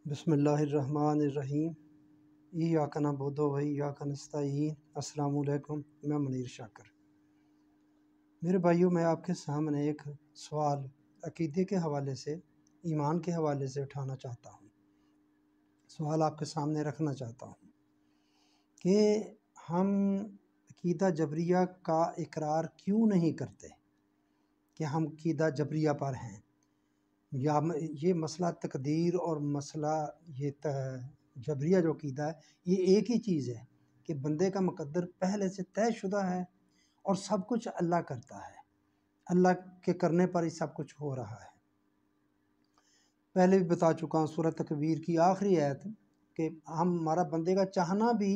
بسم اللہ الرحمن الرحیم۔ ایاک نعبد و ایاک نستعین۔ السلام علیکم، میں منیر شاکر۔ میرے بھائیوں، میں آپ کے سامنے ایک سوال عقیدے کے حوالے سے، ایمان کے حوالے سے اٹھانا چاہتا ہوں۔ سوال آپ کے سامنے رکھنا چاہتا ہوں کہ ہم عقیدہ جبریہ کا اقرار کیوں نہیں کرتے کہ ہم عقیدہ جبریہ پر ہیں، یا یہ مسئلہ تقدیر اور مسئلہ یہ جبریہ جو عقیدہ ہے یہ ایک ہی چیز ہے کہ بندے کا مقدر پہلے سے طے شدہ ہے اور سب کچھ اللہ کرتا ہے، اللہ کے کرنے پر ہی سب کچھ ہو رہا ہے۔ پہلے بھی بتا چکا ہوں سورۃ تکویر کی آخری آیت کہ ہمارا بندے کا چاہنا بھی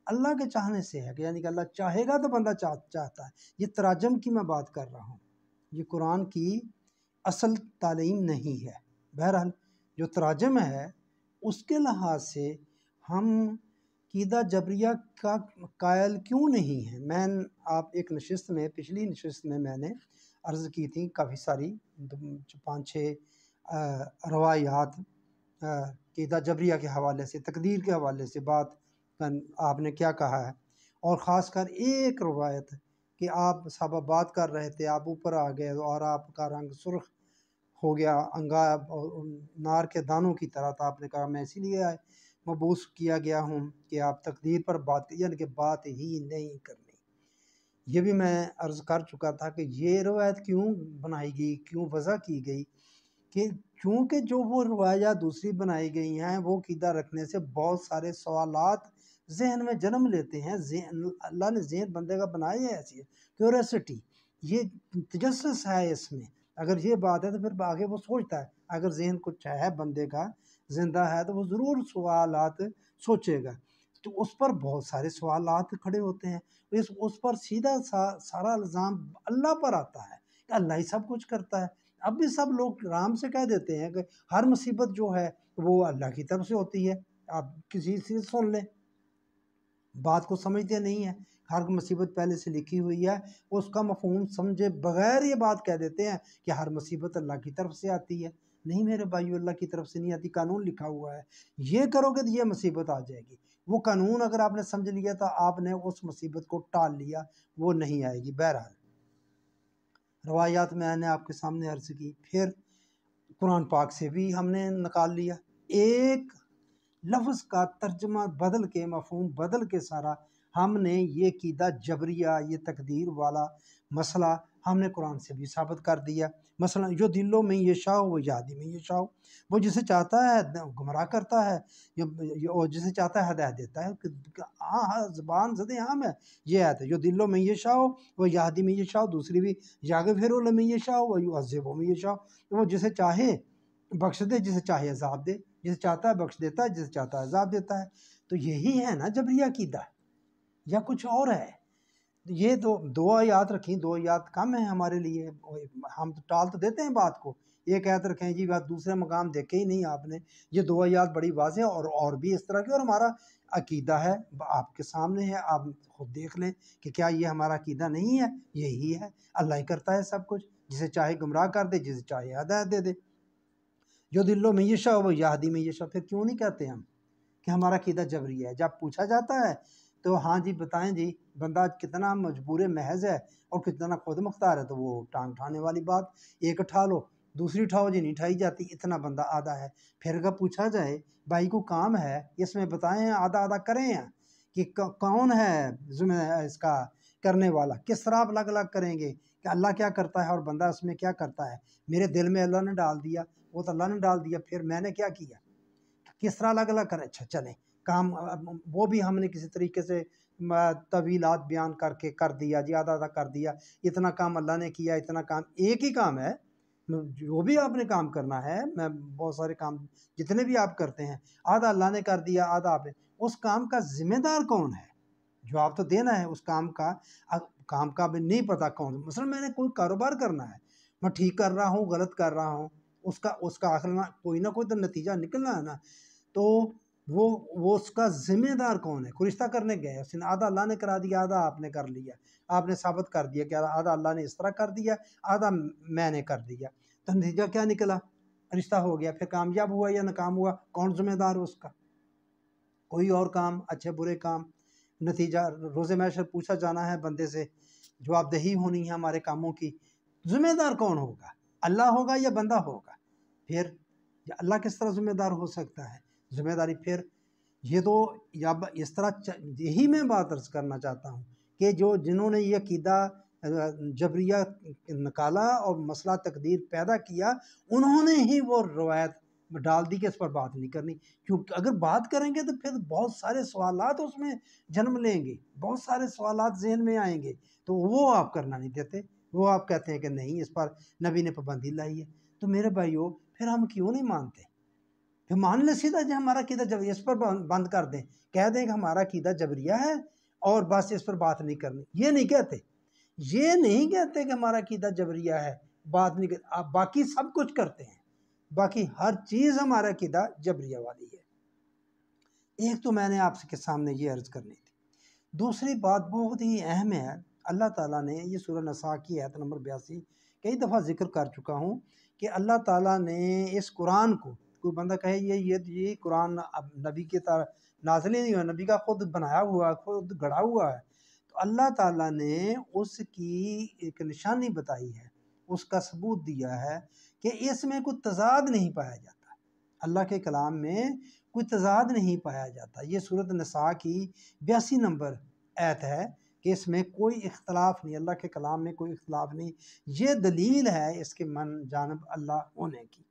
اللہ کے چاہنے سے ہے، کہ یعنی کہ اللہ چاہے گا تو بندہ چاہتا ہے۔ یہ تراجم کی میں بات کر رہا ہوں، یہ قرآن کی اصل تعلیم نہیں ہے۔ بہرحال جو تراجم ہے اس کے لحاظ سے ہم عقیدہ جبریہ کا قائل کیوں نہیں ہیں۔ میں آپ ایک نشست میں، پچھلی نشست میں میں نے عرض کی تھی کافی ساری 5-6 روایات عقیدہ جبریہ کے حوالے سے، تقدیر کے حوالے سے بات آپ نے کیا کہا ہے، اور خاص کر ایک روایت کہ آپ صحابہ بات کر رہے تھے، آپ اوپر آ گئے اور آپ کا رنگ سرخ ہو گیا انگا نار کے دانوں کی طرح، تو آپ نے کہا میں اسی لیے مبعوث کیا گیا ہوں کہ آپ تقدیر پر بات، یعنی کہ بات ہی نہیں کرنی۔ یہ بھی میں عرض کر چکا تھا کہ یہ روایت کیوں بنائی گئی، کیوں وضع کی گئی، کہ چونکہ جو وہ روایات دوسری بنائی گئی ہیں وہ عقیدہ رکھنے سے بہت سارے سوالات ذہن میں جنم لیتے ہیں۔ اللہ نے ذہن بندے کا بنایا ہے ایسی کیوریسٹی، یہ تجسس ہے اس میں۔ اگر یہ بات ہے تو پھر آگے وہ سوچتا ہے، اگر ذہن کچھ ہے بندے کا زندہ ہے تو وہ ضرور سوالات سوچے گا، تو اس پر بہت سارے سوالات کھڑے ہوتے ہیں۔ اس پر سیدھا سارا الزام اللہ پر آتا ہے کہ اللہ ہی سب کچھ کرتا ہے۔ اب بھی سب لوگ رام سے کہہ دیتے ہیں کہ ہر مصیبت جو ہے وہ اللہ کی طرف سے ہوتی ہے۔ آپ کسی سے سن لیں، بات کو سمجھتے نہیں ہیں، ہر مصیبت پہلے سے لکھی ہوئی ہے، اس کا مفہوم سمجھے بغیر یہ بات کہہ دیتے ہیں کہ ہر مصیبت اللہ کی طرف سے آتی ہے۔ نہیں میرے بھائیو، اللہ کی طرف سے نہیں آتی، قانون لکھا ہوا ہے، یہ کرو گے تو یہ مصیبت آ جائے گی۔ وہ قانون اگر آپ نے سمجھ لیا تو آپ نے اس مصیبت کو ٹال لیا، وہ نہیں آئے گی۔ بہرحال روایات میں نے آپ کے سامنے عرض کی، پھر قرآن پاک سے بھی ہم نے نکال لیا، ایک لفظ کا ترجمہ بدل کے، مفہوم بدل کے سارا ہم نے یہ عقیدہ جبریہ، یہ تقدیر والا مسئلہ ہم نے قرآن سے بھی ثابت کر دیا۔ مثلا جو دلوں میں یہ شاء وہ یادی میں یہ شاء، وہ جسے چاہتا ہے گمراہ کرتا ہے اور جسے چاہتا ہے ہدایت دیتا ہے۔ ہاں زبان زد عام ہے یہ آیت ہے، جو دلوں میں یہ شاء وہ یادی میں یہ شاء، دوسری بھی یغفر لمن یشاء و یعذب من یشاء، وہ جسے چاہے بخش دے، جسے چاہے عذاب دے، جسے چاہتا ہے بخش دیتا ہے، جسے چاہتا ہے عذاب دیتا ہے۔ تو یہی ہے نا جبریہ عقیدہ، یا کچھ اور ہے؟ یہ دو آیات رکھیں، 2 آیات کم ہیں ہمارے لیے، ہم تو ٹال تو دیتے ہیں بات کو، ایک آیت رکھیں جی، بات دوسرے مقام دیکھے ہی نہیں آپ نے۔ یہ 2 آیات بڑی واضح اور بھی اس طرح کی، اور ہمارا عقیدہ ہے آپ کے سامنے ہے، آپ خود دیکھ لیں کہ کیا یہ ہمارا عقیدہ نہیں ہے؟ یہی ہے، اللہ ہی کرتا ہے سب کچھ، جسے چاہے گمراہ کر دے، جسے چاہے ہدایت دے دے۔ جو دلوں میں یشاء وہ یہدی میں یشاء، پھر کیوں نہیں کہتے ہم کہ ہمارا عقیدہ جبری ہے؟ جب پوچھا جاتا ہے تو ہاں جی بتائیں جی، بندہ کتنا مجبور محض ہے اور کتنا خود مختار ہے، تو وہ ٹانگ اٹھانے والی بات، ایک اٹھا لو دوسری اٹھاؤ جی، نہیں اٹھائی جاتی، اتنا بندہ آدھا ہے۔ پھر اگر پوچھا جائے بھائی کو کام ہے اس میں بتائیں، آدھا آدھا کریں ہیں کہ کون ہے ذمہ اس کا کرنے والا، کس طرح آپ الگ الگ کریں گے کہ اللہ کیا کرتا ہے اور بندہ اس میں کیا کرتا ہے؟ میرے دل میں اللہ نے ڈال دیا، وہ تو اللہ نے ڈال دیا، پھر میں نے کیا کیا؟ کس طرح الگ الگ کریں؟ اچھا چلیں کام، وہ بھی ہم نے کسی طریقے سے طویلات بیان کر کے کر دیا جی، آدھا آدھا کر دیا، اتنا کام اللہ نے کیا، اتنا کام ایک ہی کام ہے، جو بھی آپ نے کام کرنا ہے، میں بہت سارے کام جتنے بھی آپ کرتے ہیں، آدھا اللہ نے کر دیا، آدھا آپ نے، اس کام کا ذمہ دار کون ہے؟ جو آپ تو دینا ہے اس کام کا بھی نہیں پتا کون۔ مثلا میں نے کوئی کاروبار کرنا ہے، میں ٹھیک کر رہا ہوں غلط کر رہا ہوں، اس کا آخر کوئی نہ کوئی تو نتیجہ نکلنا ہے نا، تو وہ اس کا ذمہ دار کون ہے؟ رشتہ کرنے گئے، اس نے آدھا اللہ نے کرا دیا، آدھا آپ نے کر لیا، آپ نے ثابت کر دیا کہ آدھا اللہ نے اس طرح کر دیا، آدھا میں نے کر دیا، تو نتیجہ کیا نکلا؟ رشتہ ہو گیا، پھر کامیاب ہوا یا ناکام ہوا، کون ذمہ دار ہے اس کا؟ کوئی اور کام، اچھے برے کام، نتیجہ روز محشر پوچھا جانا ہے بندے سے، جواب دہی ہونی ہے ہمارے کاموں کی، ذمہ دار کون ہوگا؟ اللہ ہوگا یا بندہ ہوگا؟ پھر اللہ کس طرح ذمہ دار ہو سکتا ہے؟ ذمہ داری پھر یہ تو یا اس طرح یہی میں بات عرض کرنا چاہتا ہوں کہ جنہوں نے یہ عقیدہ جبریہ نکالا اور مسئلہ تقدیر پیدا کیا، انہوں نے ہی وہ روایت ڈال دی کہ اس پر بات نہیں کرنی، کیونکہ اگر بات کریں گے تو پھر بہت سارے سوالات اس میں جنم لیں گے، بہت سارے سوالات ذہن میں آئیں گے، تو وہ آپ کرنا نہیں دیتے، وہ آپ کہتے ہیں کہ نہیں اس پر نبی نے پابندی لائی ہے۔ تو میرے بھائیو پھر ہم کیوں نہیں مانتے؟ پھر مان لیں سیدھا جو ہمارا عقیدہ جبریہ، اس پر بند کر دیں، کہہ دیں کہ ہمارا عقیدہ جبریہ ہے اور بس اس پر بات نہیں کرنی۔ یہ نہیں کہتے، یہ نہیں کہتے کہ ہمارا عقیدہ جبریہ ہے، بات نہیں کرتے، آپ باقی سب کچھ کرتے ہیں، باقی ہر چیز ہمارا عقیدہ جبریہ والی ہے۔ ایک تو میں نے آپ کے سامنے یہ عرض کرنی تھی۔ دوسری بات بہت ہی اہم ہے، اللہ تعالیٰ نے یہ سورہ نساء کی آیت نمبر 82 کئی دفعہ ذکر کر چکا ہوں کہ اللہ تعالیٰ نے اس قرآن کو، کوئی بندہ کہے یہ قرآن نبی کی طرح نازل ہی نہیں ہوا، نبی کا خود بنایا ہوا، خود گڑھا ہوا ہے، تو اللہ تعالیٰ نے اس کی ایک نشانی بتائی ہے، اس کا ثبوت دیا ہے کہ اس میں کوئی تضاد نہیں پایا جاتا، اللہ کے کلام میں کوئی تضاد نہیں پایا جاتا۔ یہ سورۃ نساء کی 82 نمبر آیت ہے کہ اس میں کوئی اختلاف نہیں، اللہ کے کلام میں کوئی اختلاف نہیں، یہ دلیل ہے اس کے من جانب اللہ ہونے کی۔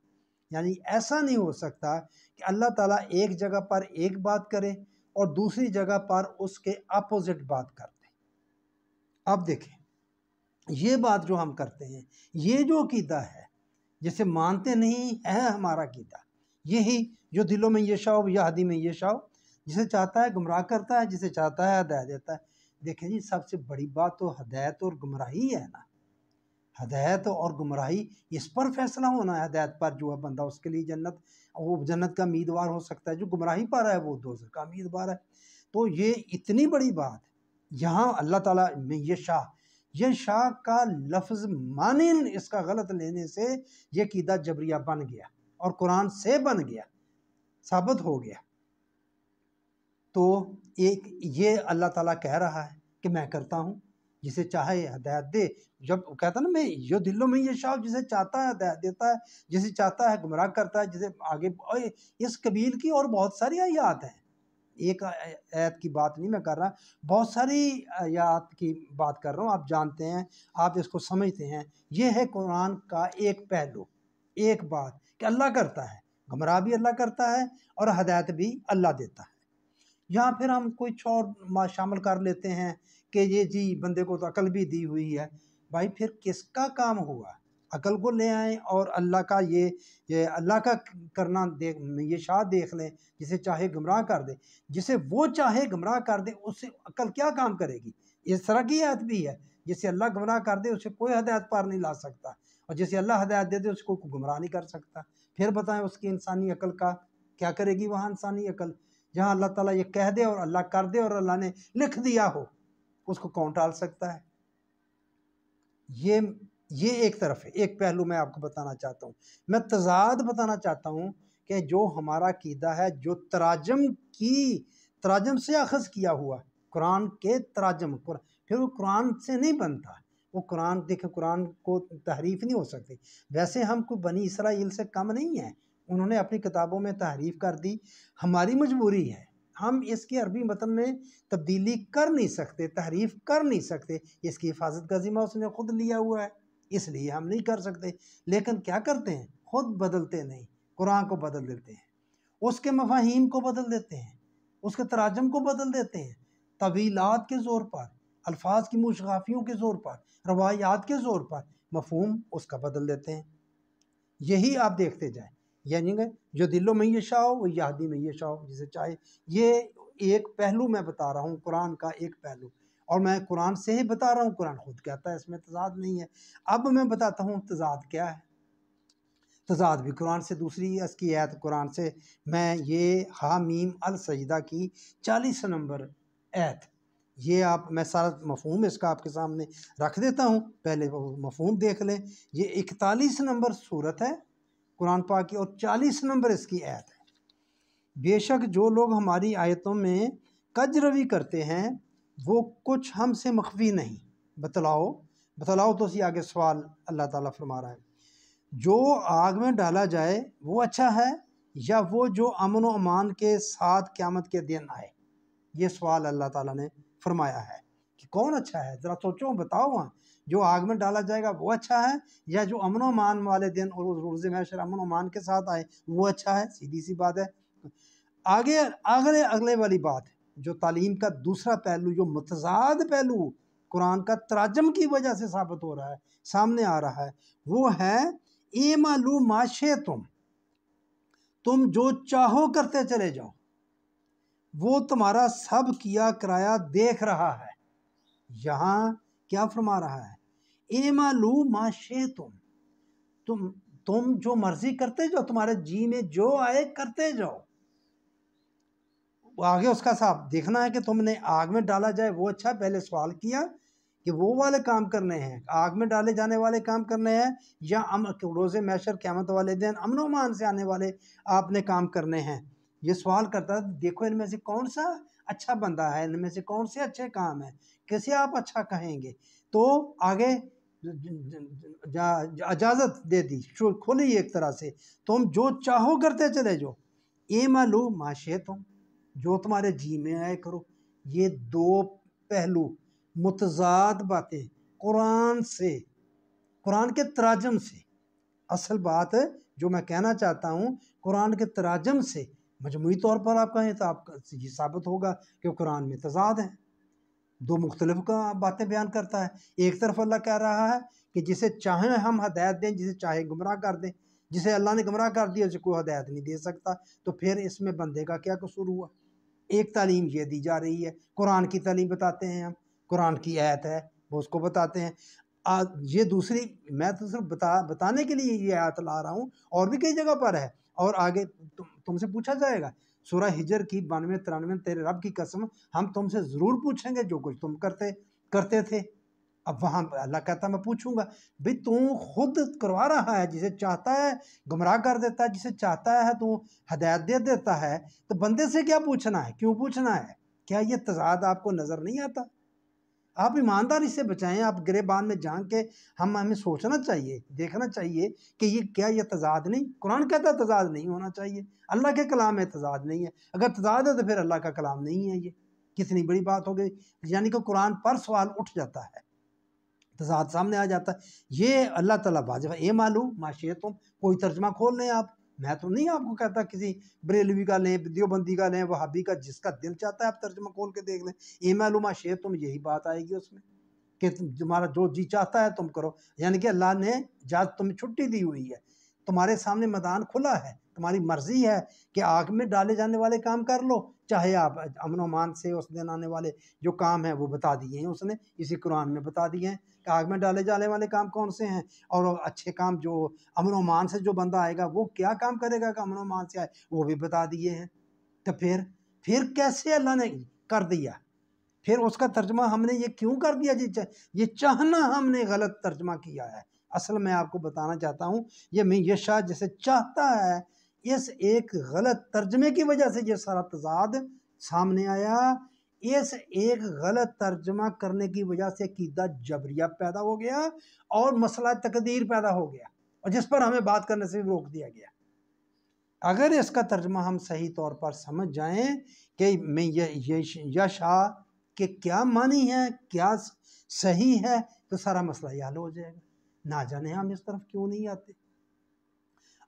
یعنی ایسا نہیں ہو سکتا کہ اللہ تعالیٰ ایک جگہ پر ایک بات کرے اور دوسری جگہ پر اس کے اپوزٹ بات کر دے۔ اب دیکھیں یہ بات جو ہم کرتے ہیں، یہ جو عقیدہ ہے جسے مانتے نہیں ہے ہمارا عقیدہ، یہی جو دلوں میں یہ شاؤ یہدی میں یہ شاؤ، جسے چاہتا ہے گمراہ کرتا ہے، جسے چاہتا ہے ہدایت دیتا ہے۔ دیکھیں جی سب سے بڑی بات تو ہدایت اور گمراہی ہے نا، ہدایت اور گمراہی اس پر فیصلہ ہونا ہے۔ ہدایت پر جو ہے بندہ اس کے لیے جنت، وہ جنت کا امیدوار ہو سکتا ہے، جو گمراہی پر ہے وہ دوزخ کا امیدوار ہے۔ تو یہ اتنی بڑی بات یہاں اللہ تعالیٰ میں یہ شاہ کا لفظ معنی اس کا غلط لینے سے یہ عقیدہ جبریہ بن گیا اور قرآن سے بن گیا، ثابت ہو گیا۔ تو ایک یہ اللہ تعالیٰ کہہ رہا ہے کہ میں کرتا ہوں، جسے چاہے ہدایت دے، جب کہتا نا میں یہ دلوں میں یہ شاہ، جسے چاہتا ہے ہدایت دیتا ہے، جسے چاہتا ہے گمراہ کرتا ہے، جسے آگے اس قبیل کی اور بہت ساری آیات ہیں، ایک آیت کی بات نہیں میں کر رہا، بہت ساری آیات کی بات کر رہا ہوں، آپ جانتے ہیں، آپ اس کو سمجھتے ہیں۔ یہ ہے قرآن کا ایک پہلو، ایک بات کہ اللہ کرتا ہے، گمراہ بھی اللہ کرتا ہے اور ہدایت بھی اللہ دیتا ہے۔ یہاں پھر ہم کوئی اور شامل کر لیتے ہیں کہ یہ جی بندے کو تو عقل بھی دی ہوئی ہے۔ بھائی پھر کس کا کام ہوا؟ عقل کو لے آئیں اور اللہ کا یہ اللہ کا کرنا یہ شاہ دیکھ لیں، جسے چاہے گمراہ کر دے، جسے وہ چاہے گمراہ کر دے، اس سے عقل کیا کام کرے گی؟ اس طرح کی آیت بھی ہے، جسے اللہ گمراہ کر دے اسے کوئی ہدایت پار نہیں لا سکتا، اور جسے اللہ ہدایت دے دے اس کو گمراہ نہیں کر سکتا۔ پھر بتائیں اس کی انسانی عقل کا کیا کرے گی وہاں انسانی عقل؟ جہاں اللہ تعالیٰ یہ کہہ دے اور اللہ کر دے اور اللہ نے لکھ دیا ہو، اس کو کون ٹال سکتا ہے؟ یہ ایک طرف ہے، ایک پہلو میں آپ کو بتانا چاہتا ہوں۔ میں تضاد بتانا چاہتا ہوں کہ جو ہمارا عقیدہ ہے، جو تراجم سے اخذ کیا ہوا، قرآن کے تراجم، پھر وہ قرآن سے نہیں بنتا، وہ قرآن دیکھیں، قرآن کو تحریف نہیں ہو سکتی۔ ویسے ہم کوئی بنی اسرائیل سے کم نہیں ہیں، انہوں نے اپنی کتابوں میں تحریف کر دی، ہماری مجبوری ہے، ہم اس کے عربی متن میں تبدیلی کر نہیں سکتے، تحریف کر نہیں سکتے، اس کی حفاظت کا ذمہ اس نے خود لیا ہوا ہے، اس لیے ہم نہیں کر سکتے۔ لیکن کیا کرتے ہیں؟ خود بدلتے نہیں، قرآن کو بدل دیتے ہیں، اس کے مفاہیم کو بدل دیتے ہیں، اس کے تراجم کو بدل دیتے ہیں، طویلات کے زور پر، الفاظ کی مشغافیوں کے زور پر، روایات کے زور پر مفہوم اس کا بدل دیتے ہیں۔ یہی آپ دیکھتے جائیں، یعنی کہ جو دلوں میں یہ شاہ ہو وہ یہدی میں یہ شاہ ہو، جسے چاہے۔ یہ ایک پہلو میں بتا رہا ہوں، قرآن کا ایک پہلو، اور میں قرآن سے ہی بتا رہا ہوں، قرآن خود کہتا ہے اس میں تضاد نہیں ہے۔ اب میں بتاتا ہوں تضاد کیا ہے۔ تضاد بھی قرآن سے، دوسری اس کی آیت قرآن سے، میں یہ حامیم السجدہ کی 40 نمبر آیت، میں سارا مفہوم اس کا آپ کے سامنے رکھ دیتا ہوں، پہلے وہ مفہوم دیکھ لیں۔ یہ 41 نمبر صورت ہے، قرآن پاک کی، اور 40 نمبر اس کی آیت ہے۔ بے شک جو لوگ ہماری آیتوں میں کج روی کرتے ہیں وہ کچھ ہم سے مخفی نہیں۔ بتلاؤ تو اسی آگے سوال اللہ تعالیٰ فرما رہا ہے، جو آگ میں ڈالا جائے وہ اچھا ہے یا وہ جو امن و امان کے ساتھ قیامت کے دن آئے؟ یہ سوال اللہ تعالیٰ نے فرمایا ہے کہ کون اچھا ہے، ذرا سوچو، بتاؤ وہاں، جو آگ میں ڈالا جائے گا وہ اچھا ہے یا جو امن و امان والے دن اور روز محشر امن و امان کے ساتھ آئے وہ اچھا ہے؟ سیدھی سی بات ہے۔ آگے اگلے والی بات ہے جو تعلیم کا دوسرا پہلو، جو متضاد پہلو قرآن کا تراجم کی وجہ سے ثابت ہو رہا ہے، سامنے آ رہا ہے، وہ ہے اعملوا ما شئتم، تم جو چاہو کرتے چلے جاؤ، وہ تمہارا سب کیا کرایا دیکھ رہا ہے۔ یہاں کیا فرما رہا ہے؟ اعملوا ما شئتم، تم جو مرضی کرتے جاؤ، تمہارے جی میں جو آئے کرتے جاؤ۔ آگے اس کا صاحب دیکھنا ہے کہ تم نے آگ میں ڈالا جائے وہ اچھا، پہلے سوال کیا کہ وہ والے کام کرنے ہیں، آگ میں ڈالے جانے والے کام کرنے ہیں، یا روز محشر قیامت والے دن امن و امان سے آنے والے آپ نے کام کرنے ہیں۔ یہ سوال کرتا ہے، دیکھو ان میں سے کون سا اچھا بندہ ہے، ان میں سے کون سے اچھے کام ہیں، کیسے آپ اچھا کہیں گے؟ تو آگے اجازت دے دی، کھلی ایک طرح سے، تم جو چاہو کرتے چلے جاؤ، اعملوا ما شئتم، جو تمہارے جی میں آئے کرو۔ یہ دو پہلو متضاد باتیں قرآن سے، قرآن کے تراجم سے، اصل بات جو میں کہنا چاہتا ہوں قرآن کے تراجم سے مجموعی طور پر آپ کہیں تو آپ کا یہ ثابت ہوگا کہ قرآن میں تضاد ہے، دو مختلف باتیں بیان کرتا ہے۔ ایک طرف اللہ کہہ رہا ہے کہ جسے چاہیں ہم ہدایت دیں، جسے چاہے گمراہ کر دیں، جسے اللہ نے گمراہ کر دیا اسے کوئی ہدایت نہیں دے سکتا، تو پھر اس میں بندے کا کیا قصور ہوا؟ ایک تعلیم یہ دی جا رہی ہے، قرآن کی تعلیم بتاتے ہیں ہم، قرآن کی آیت ہے وہ اس کو بتاتے ہیں۔ یہ دوسری میں تو صرف بتانے کے لیے یہ آیت لا رہا ہوں، اور بھی کئی جگہ پر ہے، اور آگے تم سے پوچھا جائے گا، سورہ ہجر کی 92-93، تیرے رب کی قسم ہم تم سے ضرور پوچھیں گے جو کچھ تم کرتے تھے۔ اب وہاں اللہ کہتا میں پوچھوں گا، بھئی تو خود کروا رہا ہے، جسے چاہتا ہے گمراہ کر دیتا ہے، جسے چاہتا ہے تو ہدایت دے دیتا ہے، تو بندے سے کیا پوچھنا ہے، کیوں پوچھنا ہے؟ کیا یہ تضاد آپ کو نظر نہیں آتا؟ آپ ایمانداری سے بچائیں، آپ گریبان میں جھانک کے ہمیں سوچنا چاہیے، دیکھنا چاہیے کہ یہ تضاد نہیں، قرآن کہتا ہے تضاد نہیں ہونا چاہیے، اللہ کے کلام میں تضاد نہیں ہے، اگر تضاد ہے تو پھر اللہ کا کلام نہیں ہے۔ یہ کتنی بڑی بات ہو گئی، یعنی کہ قرآن پر سوال اٹھ جاتا ہے، تضاد سامنے آ جاتا ہے۔ یہ اللہ تعالیٰ واضح ہے، اعملوا ما شئتم، کوئی ترجمہ کھول لیں آپ، میں تو نہیں آپ کو کہتا کسی بریلوی کا لیں، دیوبندی کا لیں، وہابی کا، جس کا دل چاہتا ہے آپ ترجمہ کھول کے دیکھ لیں، اعملوا ما شئتم، یہی بات آئے گی اس میں کہ تمہارا جو جی چاہتا ہے تم کرو، یعنی کہ اللہ نے اجازت تمہیں چھٹی دی ہوئی ہے، تمہارے سامنے میدان کھلا ہے، تمہاری مرضی ہے کہ آگ میں ڈالے جانے والے کام کر لو، چاہے آپ امن و امان سے اس دن آنے والے جو کام ہیں وہ بتا دیے ہیں، اس نے اسی قرآن میں بتا دیے ہیں کہ آگ میں ڈالے جانے والے کام کون سے ہیں، اور اچھے کام جو امن و امان سے جو بندہ آئے گا وہ کیا کام کرے گا کہ امن و امان سے آئے، وہ بھی بتا دیے ہیں۔ تو پھر کیسے اللہ نے کر دیا؟ پھر اس کا ترجمہ ہم نے یہ کیوں کر دیا؟ یہ چاہنا ہم نے غلط ترجمہ کیا ہے۔ اصل میں آپ کو بتانا چاہتا ہوں، یہ میں یشاء جسے چاہتا ہے، اس ایک غلط ترجمے کی وجہ سے یہ سارا تضاد سامنے آیا، اس ایک غلط ترجمہ کرنے کی وجہ سے عقیدہ جبریہ پیدا ہو گیا اور مسئلہ تقدیر پیدا ہو گیا، اور جس پر ہمیں بات کرنے سے بھی روک دیا گیا۔ اگر اس کا ترجمہ ہم صحیح طور پر سمجھ جائیں کہ میں یشاء کہ کیا معنی ہے، کیا صحیح ہے، تو سارا مسئلہ یہ حل ہو جائے گا۔ نہ جانے ہم اس طرف کیوں نہیں آتے۔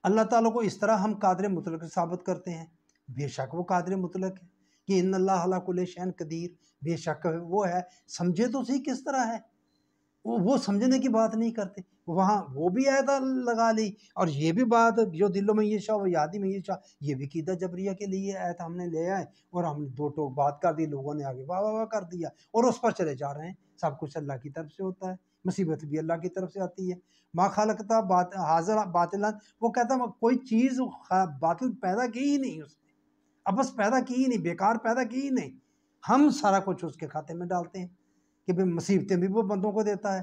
اللہ تعالیٰ کو اس طرح ہم قادر مطلق ثابت کرتے ہیں، بے شک وہ قادر مطلق ہے کہ ان اللہ علی کل شیء قدیر، بے شک وہ ہے، سمجھے تو صحیح کس طرح ہے، وہ سمجھنے کی بات نہیں کرتے، وہاں وہ بھی آیت لگا لی، اور یہ بھی بات جو دلوں میں یہ شاء وہ یادی میں یہ شاء، یہ بھی عقیدہ جبریہ کے لیے آیت ہم نے لے آئے، اور ہم نے دو ٹوک بات کر دی، لوگوں نے آگے واہ واہ واہ کر دیا، اور اس پر چلے جا رہے ہیں۔ سب کچھ اللہ کی طرف سے ہوتا ہے، مصیبت بھی اللہ کی طرف سے آتی ہے۔ ما خلقتا حاضر باطلا، وہ کہتا ہے کوئی چیز باطل پیدا کی ہی نہیں اس نے، ابس پیدا کی ہی نہیں، بیکار پیدا کی ہی نہیں، ہم سارا کچھ اس کے کھاتے میں ڈالتے ہیں کہ مصیبتیں بھی وہ بندوں کو دیتا ہے،